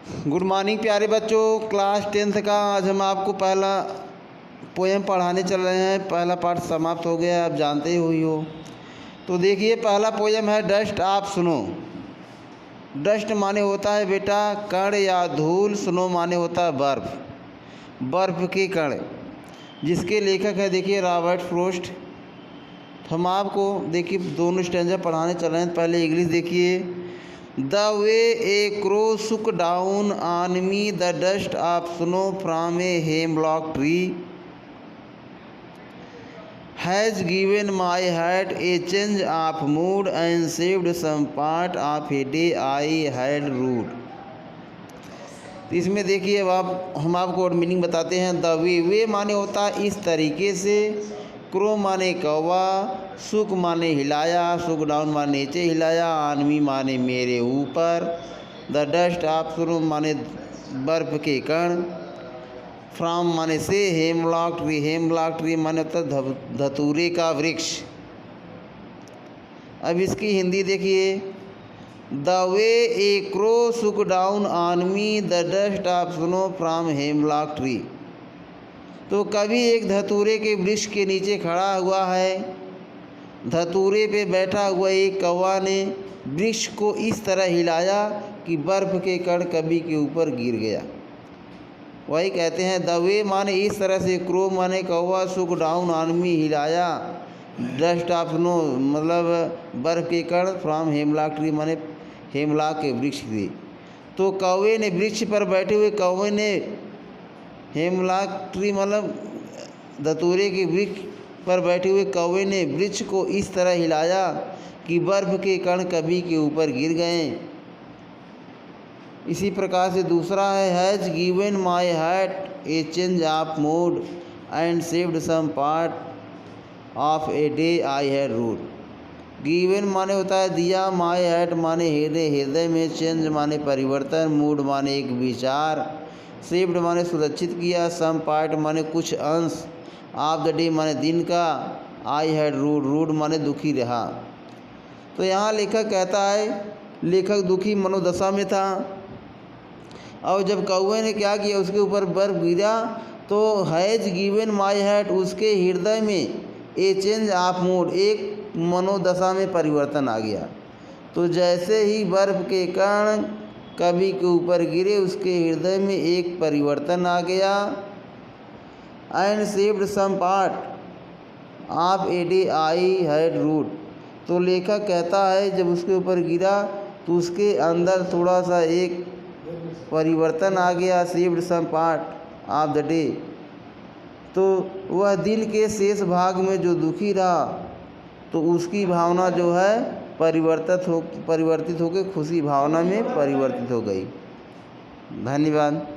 Good morning प्यारे बच्चों। Class 10th का आज हम आपको पहला पोएम पढ़ाने चल रहे हैं। पहला पाठ समाप्त हो गया, आप जानते ही हो। तो देखिए, पहला पोएम है डस्ट। आप सुनो। डस्ट माने होता है बेटा कण या धूल, सुनो माने होता है बर्फ़, बर्फ़ के कण, जिसके लेखक है देखिए रॉबर्ट फ्रॉस्ट। हम आपको देखिए दोनों स्टैंजा पढ़ाने चल रहे हैं। पहले इंग्लिश देखिए। The way a crow shook down on me the dust of snow from a hemlock tree has given my heart a change of mood and saved some part of a day I had rued। इसमें देखिए अब हम आपको और meaning बताते हैं। The way माने होता है इस तरीके से, क्रो माने कौवा, सुक माने हिलाया, सुक डाउन माने नीचे हिलाया, आनमी माने मेरे ऊपर, द डस्ट ऑफ स्नो माने बर्फ़ के कण, फ्रॉम माने से, हेमलॉक ट्री, हेमलॉक ट्री माने होता है धतूरे का वृक्ष। अब इसकी हिंदी देखिए। द वे ए क्रो सुक down on me the dust of snow from hemlock tree. तो कभी एक धतूरे के वृक्ष के नीचे खड़ा हुआ है, धतूरे पे बैठा हुआ एक कौवा ने वृक्ष को इस तरह हिलाया कि बर्फ़ के कण कभी के ऊपर गिर गया। वही कहते हैं द वे माने इस तरह से, क्रो माने कौवा, सुक डाउन ऑन मी हिलाया, डस्ट ऑफ स्नो मतलब बर्फ़ के कण, फ्रॉम हेमलॉक ट्री माने हेमलॉक के वृक्ष थे। तो कौवे ने, वृक्ष पर बैठे हुए कौवे ने, हेमलॉक ट्री मतलब धतूरे के वृक्ष पर बैठे हुए कौवे ने वृक्ष को इस तरह हिलाया कि बर्फ़ के कण कभी के ऊपर गिर गए। इसी प्रकार से दूसरा है has given my heart a change of mood and saved some part of a day I had rued. Given माने होता है दिया, माई हार्ट माने हृदय, हृदय में, चेंज माने परिवर्तन, मूड माने एक विचार, सेव्ड माने सुरक्षित किया, सम पार्ट माने कुछ अंश, ऑफ द डे माने दिन का, आई हैड रूड, रूड माने दुखी रहा। तो यहाँ लेखक कहता है लेखक दुखी मनोदशा में था और जब कौवे ने क्या किया, उसके ऊपर बर्फ गिरा तो हैज़ गिवन माई हार्ट, उसके हृदय में ए चेंज ऑफ मूड, एक मनोदशा में परिवर्तन आ गया। तो जैसे ही बर्फ़ के कण कभी के ऊपर गिरे, उसके हृदय में एक परिवर्तन आ गया। And saved some part of a day I had rued. तो लेखक कहता है जब उसके ऊपर गिरा तो उसके अंदर थोड़ा सा एक परिवर्तन आ गया, saved some part of the day. तो वह दिन के शेष भाग में जो दुखी रहा तो उसकी भावना जो है परिवर्तित होकर खुशी भावना में परिवर्तित हो गई। धन्यवाद।